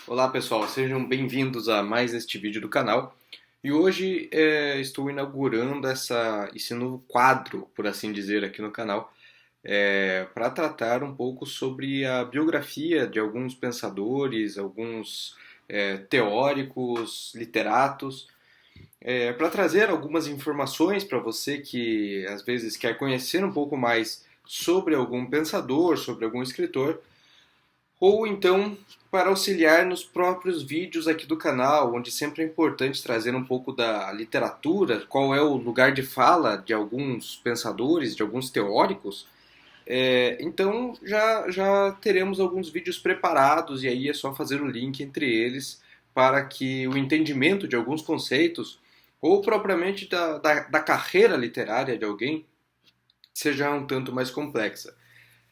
Olá pessoal, sejam bem-vindos a mais este vídeo do canal. E hoje estou inaugurando esse novo quadro, por assim dizer, aqui no canal, para tratar um pouco sobre a biografia de alguns pensadores, alguns teóricos, literatos, para trazer algumas informações para você que às vezes quer conhecer um pouco mais sobre algum pensador, sobre algum escritor, ou então para auxiliar nos próprios vídeos aqui do canal, onde sempre é importante trazer um pouco da literatura, qual é o lugar de fala de alguns pensadores, de alguns teóricos. Então já teremos alguns vídeos preparados e aí é só fazer o link entre eles para que o entendimento de alguns conceitos ou propriamente da carreira literária de alguém seja um tanto mais complexa.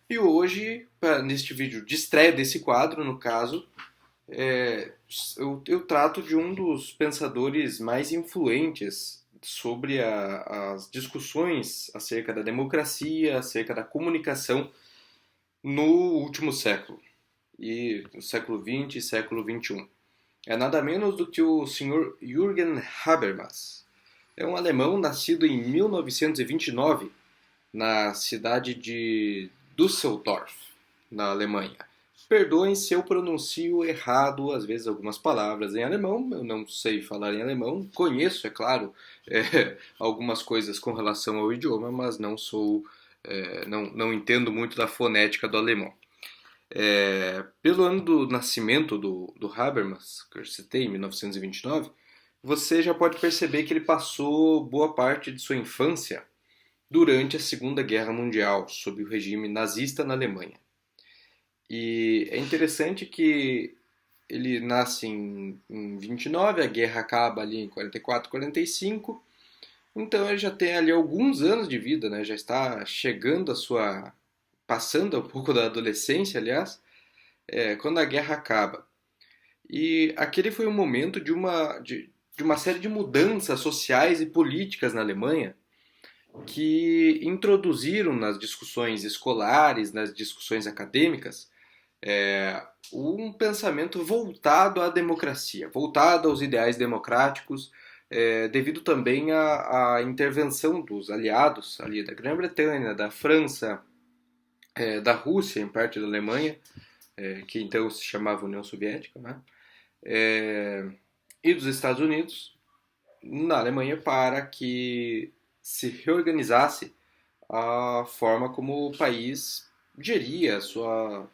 E hoje, neste vídeo de estreia desse quadro, no caso, eu trato de um dos pensadores mais influentes sobre as discussões acerca da democracia, acerca da comunicação no último século, e no século XX e século XXI. É nada menos do que o Sr. Jürgen Habermas. É um alemão nascido em 1929 na cidade de Düsseldorf, na Alemanha. Perdoem se eu pronuncio errado, às vezes, algumas palavras em alemão. Eu não sei falar em alemão. Conheço, é claro, algumas coisas com relação ao idioma, mas não entendo muito da fonética do alemão. Pelo ano do nascimento do Habermas, que eu citei, em 1929, você já pode perceber que ele passou boa parte de sua infância durante a Segunda Guerra Mundial, sob o regime nazista na Alemanha. E é interessante que ele nasce em 29, a guerra acaba ali em 44, 45, então ele já tem ali alguns anos de vida, né? Já está chegando passando um pouco da adolescência, aliás, quando a guerra acaba. E aquele foi um momento de uma série de mudanças sociais e políticas na Alemanha, que introduziram nas discussões escolares, nas discussões acadêmicas, um pensamento voltado à democracia, voltado aos ideais democráticos, devido também à intervenção dos aliados ali da Grã-Bretanha, da França, da Rússia, em parte da Alemanha, que então se chamava União Soviética, né? E dos Estados Unidos na Alemanha para que se reorganizasse a forma como o país geria sua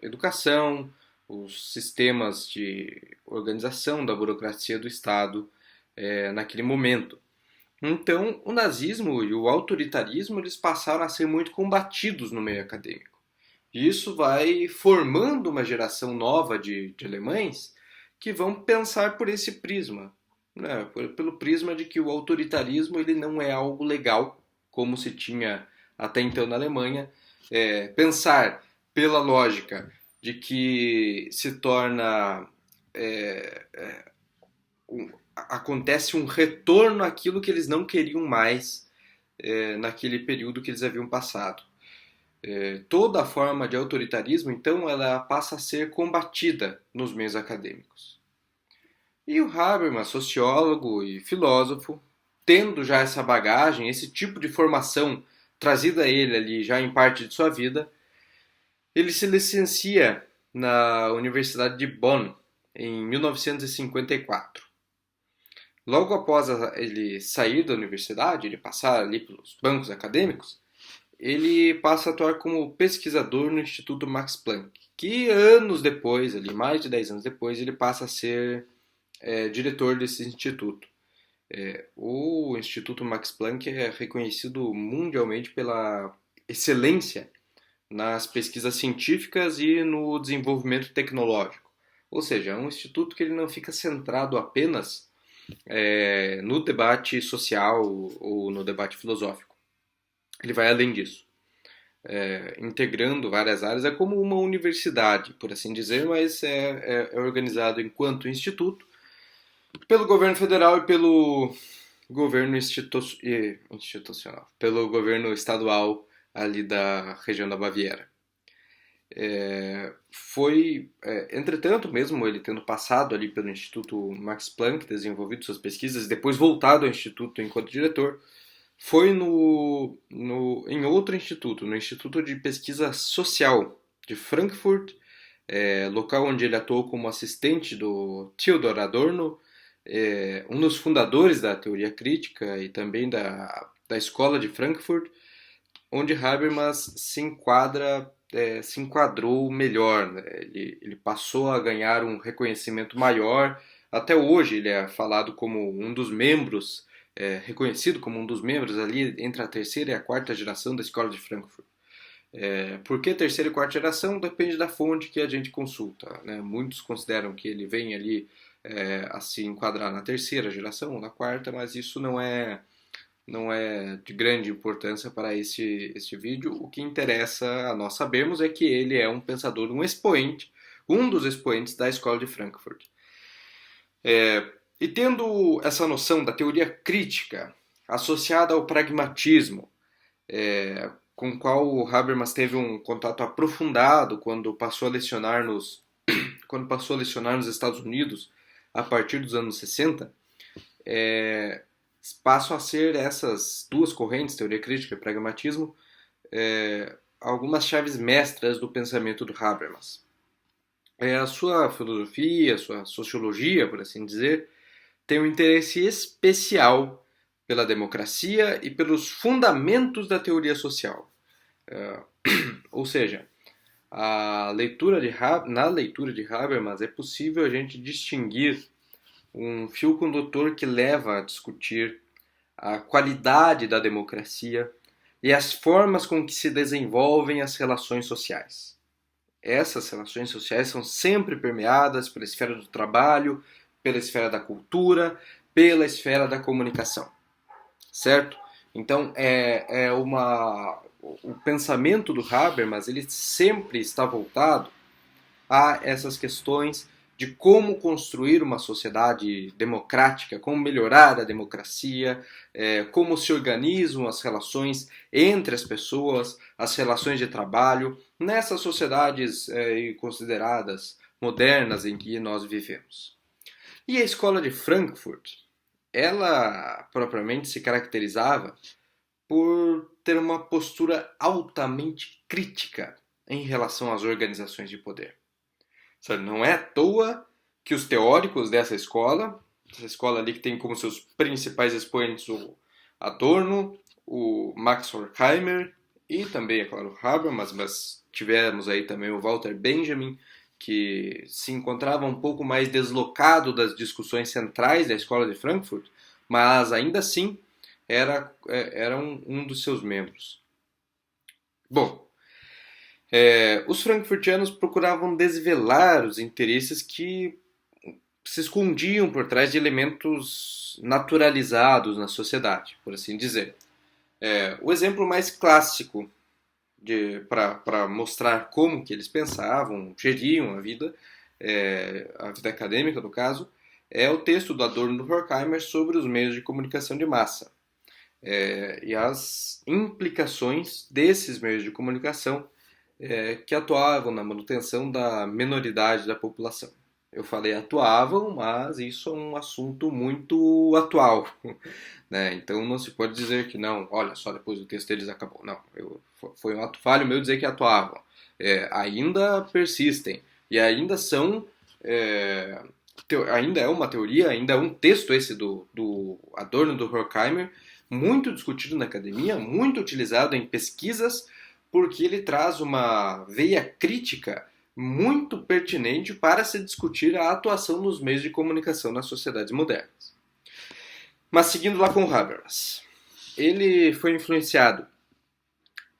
educação, os sistemas de organização da burocracia do Estado naquele momento. Então, o nazismo e o autoritarismo eles passaram a ser muito combatidos no meio acadêmico. E isso vai formando uma geração nova de alemães que vão pensar por esse prisma, né? Pelo prisma de que o autoritarismo ele não é algo legal, como se tinha até então na Alemanha. Pensar pela lógica de que se torna acontece um retorno àquilo que eles não queriam mais naquele período que eles haviam passado. Toda forma de autoritarismo, então, ela passa a ser combatida nos meios acadêmicos. E o Habermas, sociólogo e filósofo, tendo já essa bagagem, esse tipo de formação trazida a ele ali já em parte de sua vida, ele se licencia na Universidade de Bonn em 1954. Logo após ele sair da universidade, ele passar ali pelos bancos acadêmicos, ele passa a atuar como pesquisador no Instituto Max Planck, que anos depois, ali mais de 10 anos depois, ele passa a ser diretor desse instituto. O Instituto Max Planck é reconhecido mundialmente pela excelência nas pesquisas científicas e no desenvolvimento tecnológico. Ou seja, é um instituto que ele não fica centrado apenas no debate social ou no debate filosófico. Ele vai além disso, integrando várias áreas. É como uma universidade, por assim dizer, mas é organizado enquanto instituto pelo governo federal e pelo governo institucional, pelo governo estadual ali da região da Baviera. Entretanto, mesmo ele tendo passado ali pelo Instituto Max Planck, desenvolvido suas pesquisas, depois voltado ao Instituto enquanto diretor, foi em outro instituto, no Instituto de Pesquisa Social de Frankfurt, local onde ele atuou como assistente do Theodor Adorno, um dos fundadores da teoria crítica e também da escola de Frankfurt, onde Habermas se enquadrou melhor, né? Ele passou a ganhar um reconhecimento maior. Até hoje ele é falado como um dos membros, reconhecido como um dos membros ali entre a terceira e a quarta geração da escola de Frankfurt. Por que terceira e quarta geração? Depende da fonte que a gente consulta, né? Muitos consideram que ele vem ali a se enquadrar na terceira geração ou na quarta, mas isso não é de grande importância para este vídeo. O que interessa a nós sabermos é que ele é um pensador, um expoente, um dos expoentes da escola de Frankfurt. E tendo essa noção da teoria crítica associada ao pragmatismo, com o qual o Habermas teve um contato aprofundado quando passou a lecionar nos Estados Unidos a partir dos anos 60, passam a ser essas duas correntes, teoria crítica e pragmatismo, algumas chaves mestras do pensamento do Habermas. A sua filosofia, a sua sociologia, por assim dizer, tem um interesse especial pela democracia e pelos fundamentos da teoria social. Ou seja, na leitura de Habermas é possível a gente distinguir um fio condutor que leva a discutir a qualidade da democracia e as formas com que se desenvolvem as relações sociais. Essas relações sociais são sempre permeadas pela esfera do trabalho, pela esfera da cultura, pela esfera da comunicação. Certo? Então, o pensamento do Habermas ele sempre está voltado a essas questões de como construir uma sociedade democrática, como melhorar a democracia, como se organizam as relações entre as pessoas, as relações de trabalho, nessas sociedades consideradas modernas em que nós vivemos. E a escola de Frankfurt, ela propriamente se caracterizava por ter uma postura altamente crítica em relação às organizações de poder. Não é à toa que os teóricos dessa escola, essa escola ali que tem como seus principais expoentes o Adorno, o Max Horkheimer e também, é claro, o Habermas, mas tivemos aí também o Walter Benjamin, que se encontrava um pouco mais deslocado das discussões centrais da escola de Frankfurt, mas ainda assim era um dos seus membros. Bom, os frankfurtianos procuravam desvelar os interesses que se escondiam por trás de elementos naturalizados na sociedade, por assim dizer. O exemplo mais clássico para mostrar como que eles pensavam, geriam a vida acadêmica, no caso, é o texto do Adorno e do Horkheimer sobre os meios de comunicação de massa e as implicações desses meios de comunicação que atuavam na manutenção da minoridade da população. Eu falei atuavam, mas isso é um assunto muito atual, né? Então não se pode dizer que não, olha só, depois o texto deles acabou. Não, foi um ato falho meu dizer que atuavam. Ainda persistem e ainda são, ainda é uma teoria, ainda é um texto esse do Adorno e do Horkheimer, muito discutido na academia, muito utilizado em pesquisas, porque ele traz uma veia crítica muito pertinente para se discutir a atuação dos meios de comunicação nas sociedades modernas. Mas seguindo lá com Habermas, ele foi influenciado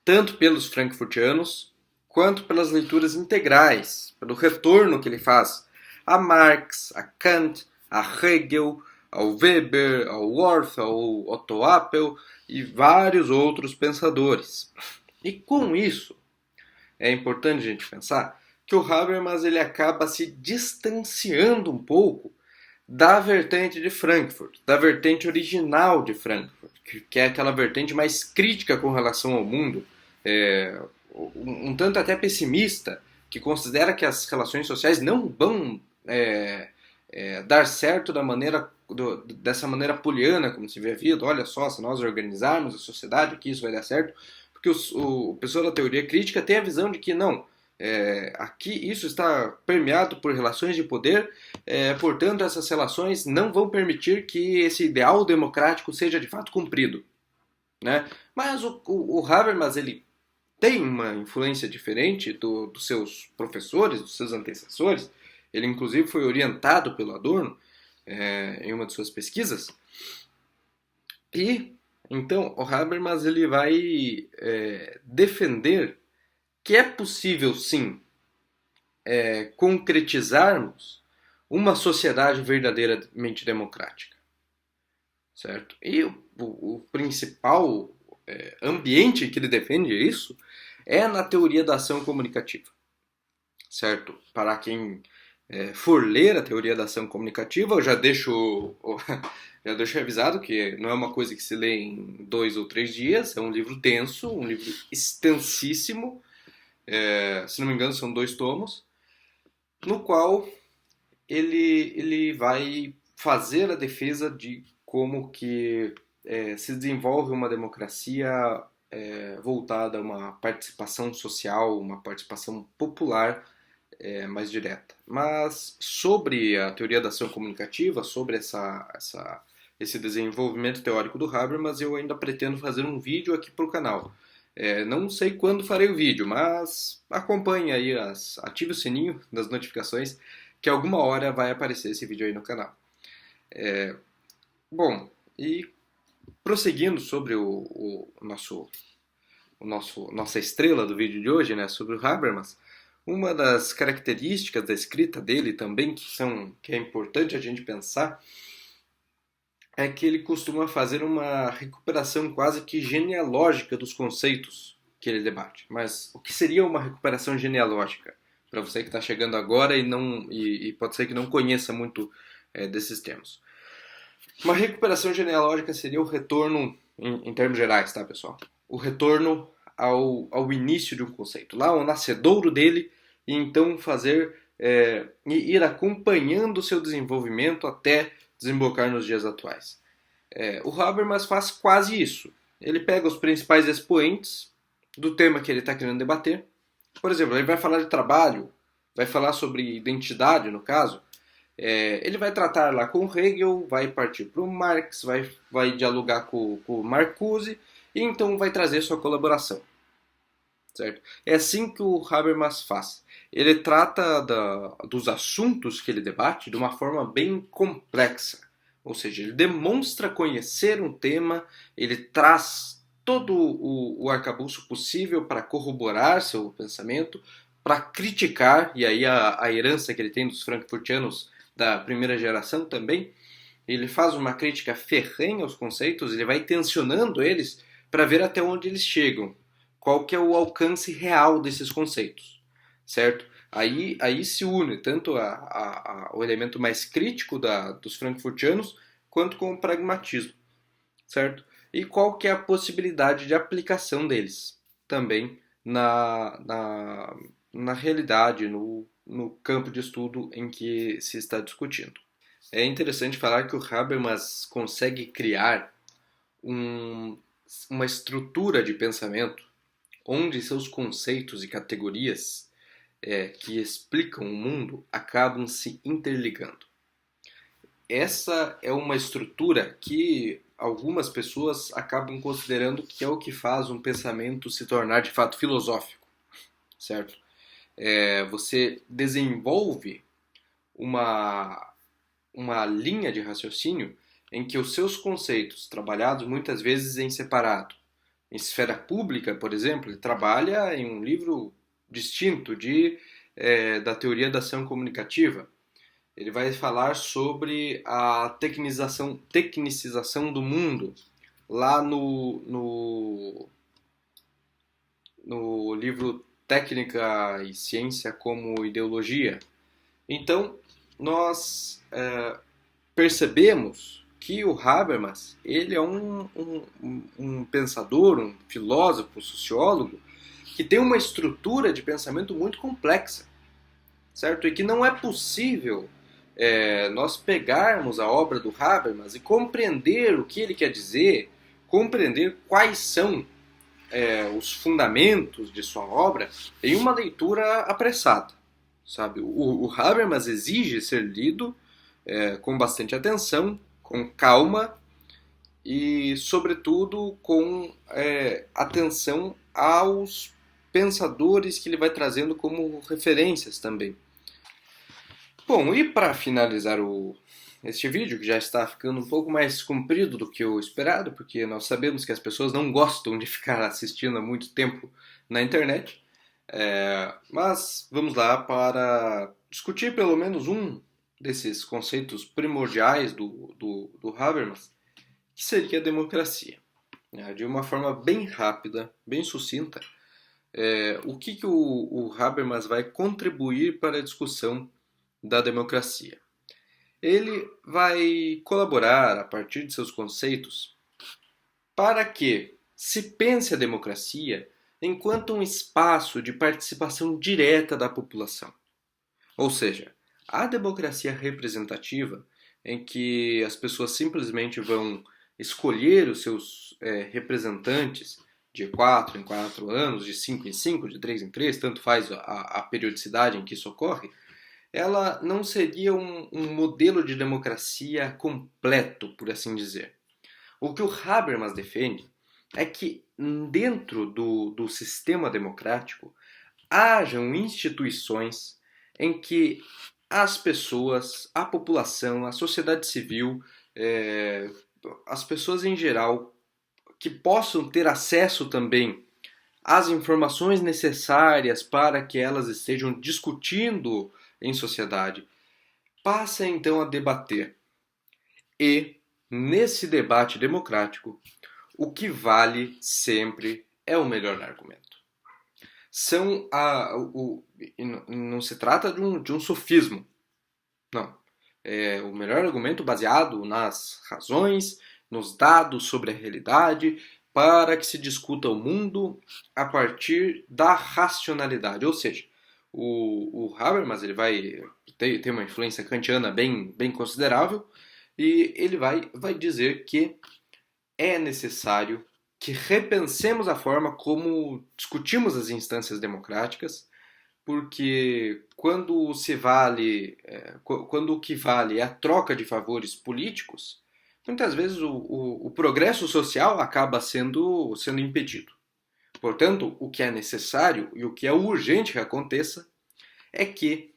tanto pelos frankfurtianos quanto pelas leituras integrais, pelo retorno que ele faz a Marx, a Kant, a Hegel, ao Weber, ao Worth, ao Otto Appel e vários outros pensadores. E com isso, é importante a gente pensar que o Habermas ele acaba se distanciando um pouco da vertente de Frankfurt, da vertente original de Frankfurt, que é aquela vertente mais crítica com relação ao mundo, um tanto até pessimista, que considera que as relações sociais não vão dar certo dessa maneira poliana, como se vê a vida. Olha só, se nós organizarmos a sociedade aqui, isso vai dar certo. Porque o pessoal da teoria crítica tem a visão de que não, aqui isso está permeado por relações de poder, portanto essas relações não vão permitir que esse ideal democrático seja de fato cumprido, né? Mas o Habermas, ele tem uma influência diferente dos seus professores, dos seus antecessores. Ele inclusive foi orientado pelo Adorno em uma de suas pesquisas. E então o Habermas ele vai defender que é possível sim concretizarmos uma sociedade verdadeiramente democrática, certo? E o principal ambiente que ele defende isso é na teoria da ação comunicativa, certo? Para quem for ler a teoria da ação comunicativa, eu já deixo avisado que não é uma coisa que se lê em 2 ou 3 dias, é um livro denso, um livro extensíssimo, se não me engano são 2 tomos, no qual ele vai fazer a defesa de como que se desenvolve uma democracia voltada a uma participação social, uma participação popular mais direta. Mas sobre a teoria da ação comunicativa, sobre esse desenvolvimento teórico do Habermas, eu ainda pretendo fazer um vídeo aqui para o canal. Não sei quando farei o vídeo, mas acompanhe aí, ative o sininho das notificações, que alguma hora vai aparecer esse vídeo aí no canal. Bom, e prosseguindo sobre nossa estrela do vídeo de hoje, né, sobre o Habermas, uma das características da escrita dele também que é importante a gente pensar é que ele costuma fazer uma recuperação quase que genealógica dos conceitos que ele debate. Mas o que seria uma recuperação genealógica? Para você que está chegando agora e pode ser que não conheça muito desses termos. Uma recuperação genealógica seria o retorno, em termos gerais, tá, pessoal? O retorno ao início de um conceito, lá ao nascedouro dele, e então ir acompanhando o seu desenvolvimento até desembocar nos dias atuais. O Habermas faz quase isso. Ele pega os principais expoentes do tema que ele está querendo debater. Por exemplo, ele vai falar de trabalho, vai falar sobre identidade, no caso. Ele vai tratar lá com Hegel, vai partir para o Marx, vai dialogar com o Marcuse, e então vai trazer sua colaboração. Certo? É assim que o Habermas faz. Ele trata dos assuntos que ele debate de uma forma bem complexa. Ou seja, ele demonstra conhecer um tema, ele traz todo o arcabouço possível para corroborar seu pensamento, para criticar, e aí a herança que ele tem dos frankfurtianos da primeira geração também, ele faz uma crítica ferrenha aos conceitos, ele vai tensionando eles para ver até onde eles chegam, qual que é o alcance real desses conceitos, certo? Aí se une tanto o elemento mais crítico dos frankfurtianos quanto com o pragmatismo, certo? E qual que é a possibilidade de aplicação deles também na realidade, no campo de estudo em que se está discutindo. É interessante falar que o Habermas consegue criar uma estrutura de pensamento onde seus conceitos e categorias que explicam o mundo acabam se interligando. Essa é uma estrutura que algumas pessoas acabam considerando que é o que faz um pensamento se tornar de fato filosófico, certo? Você desenvolve uma linha de raciocínio em que os seus conceitos, trabalhados muitas vezes em separado, em esfera pública, por exemplo, ele trabalha em um livro distinto da teoria da ação comunicativa. Ele vai falar sobre a tecnicização do mundo, lá no livro Técnica e Ciência como Ideologia. Então, nós percebemos que o Habermas ele é um pensador, um filósofo, sociólogo, que tem uma estrutura de pensamento muito complexa, certo? E que não é possível nós pegarmos a obra do Habermas e compreender o que ele quer dizer, compreender quais são os fundamentos de sua obra em uma leitura apressada, sabe? O Habermas exige ser lido com bastante atenção, com calma e, sobretudo, com atenção aos pensadores que ele vai trazendo como referências também. Bom, e para finalizar este vídeo, que já está ficando um pouco mais comprido do que o esperado, porque nós sabemos que as pessoas não gostam de ficar assistindo há muito tempo na internet, mas vamos lá para discutir pelo menos um desses conceitos primordiais do Habermas, que seria a democracia. De uma forma bem rápida, bem sucinta, o que o Habermas vai contribuir para a discussão da democracia. Ele vai colaborar, a partir de seus conceitos, para que se pense a democracia enquanto um espaço de participação direta da população. Ou seja, a democracia representativa, em que as pessoas simplesmente vão escolher os seus representantes de 4 em 4 anos, de 5 em 5, de 3 em 3, tanto faz a periodicidade em que isso ocorre, ela não seria um modelo de democracia completo, por assim dizer. O que o Habermas defende é que dentro do sistema democrático hajam instituições em que as pessoas, a população, a sociedade civil, as pessoas em geral, que possam ter acesso também às informações necessárias para que elas estejam discutindo em sociedade, passa então a debater. E, nesse debate democrático, o que vale sempre é o melhor argumento. Não se trata de um sofismo. Não. É o melhor argumento baseado nas razões, nos dados sobre a realidade, para que se discuta o mundo a partir da racionalidade. Ou seja, o Habermas ele vai ter uma influência kantiana bem considerável e ele vai dizer que é necessário que repensemos a forma como discutimos as instâncias democráticas, porque quando o que vale é a troca de favores políticos, muitas vezes o progresso social acaba sendo impedido. Portanto, o que é necessário e o que é urgente que aconteça é que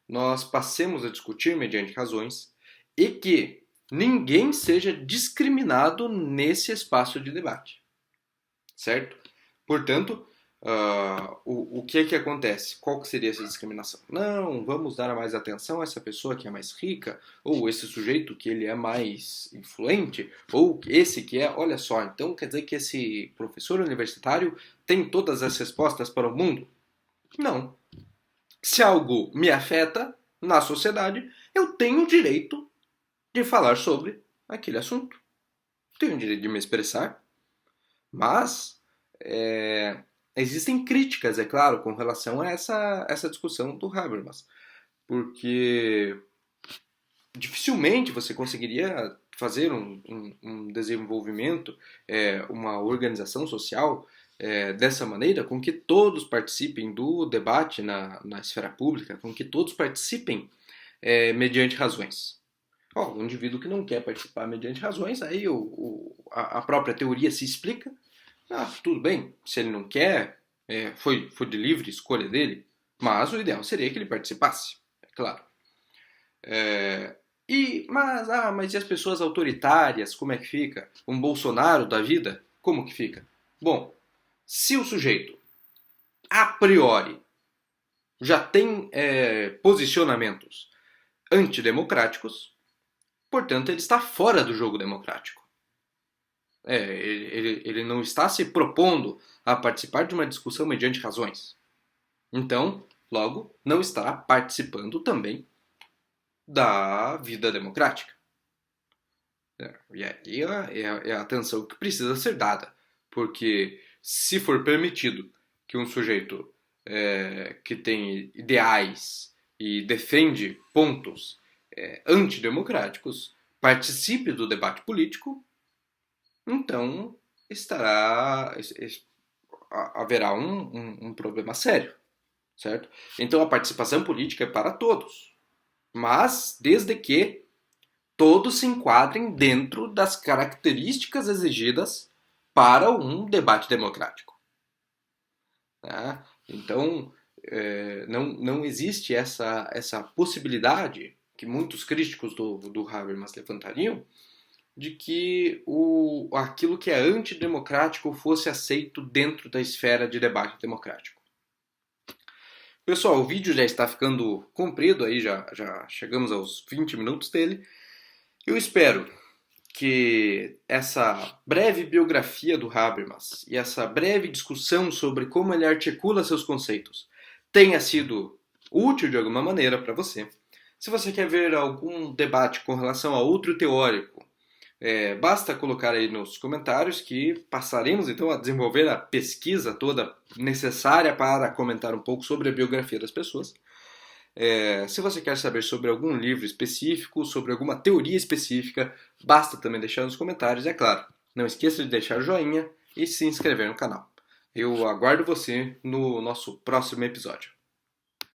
nós passemos a discutir mediante razões e que ninguém seja discriminado nesse espaço de debate. Certo? Portanto, o que é que acontece? Qual que seria essa discriminação? Não, vamos dar mais atenção a essa pessoa que é mais rica, ou esse sujeito que ele é mais influente, ou esse que é, olha só, então quer dizer que esse professor universitário tem todas as respostas para o mundo? Não. Se algo me afeta na sociedade, eu tenho o direito de falar sobre aquele assunto. Tenho o direito de me expressar. Mas existem críticas, é claro, com relação a essa discussão do Habermas. Porque dificilmente você conseguiria fazer um desenvolvimento, uma organização social dessa maneira, com que todos participem do debate na esfera pública, com que todos participem mediante razões. O indivíduo que não quer participar mediante razões, aí a própria teoria se explica. Tudo bem, se ele não quer, foi de livre escolha dele, mas o ideal seria que ele participasse, é claro. Mas e as pessoas autoritárias, como é que fica? Um Bolsonaro da vida, como que fica? Bom, se o sujeito, a priori, já tem posicionamentos antidemocráticos, portanto, ele está fora do jogo democrático. Ele não está se propondo a participar de uma discussão mediante razões. Então, logo, não estará participando também da vida democrática. E aí é a atenção que precisa ser dada. Porque se for permitido que um sujeito que tem ideais e defende pontos antidemocráticos participe do debate político, então haverá um problema sério, certo? Então a participação política é para todos, mas desde que todos se enquadrem dentro das características exigidas para um debate democrático. Né? Então, não existe essa possibilidade que muitos críticos do Habermas levantariam de que aquilo que é antidemocrático fosse aceito dentro da esfera de debate democrático. Pessoal, o vídeo já está ficando comprido, aí já chegamos aos 20 minutos dele. Eu espero que essa breve biografia do Habermas e essa breve discussão sobre como ele articula seus conceitos tenha sido útil de alguma maneira para você. Se você quer ver algum debate com relação a outro teórico, basta colocar aí nos comentários que passaremos então a desenvolver a pesquisa toda necessária para comentar um pouco sobre a biografia das pessoas. Se você quer saber sobre algum livro específico, sobre alguma teoria específica, basta também deixar nos comentários. E é claro, não esqueça de deixar o joinha e se inscrever no canal. Eu aguardo você no nosso próximo episódio.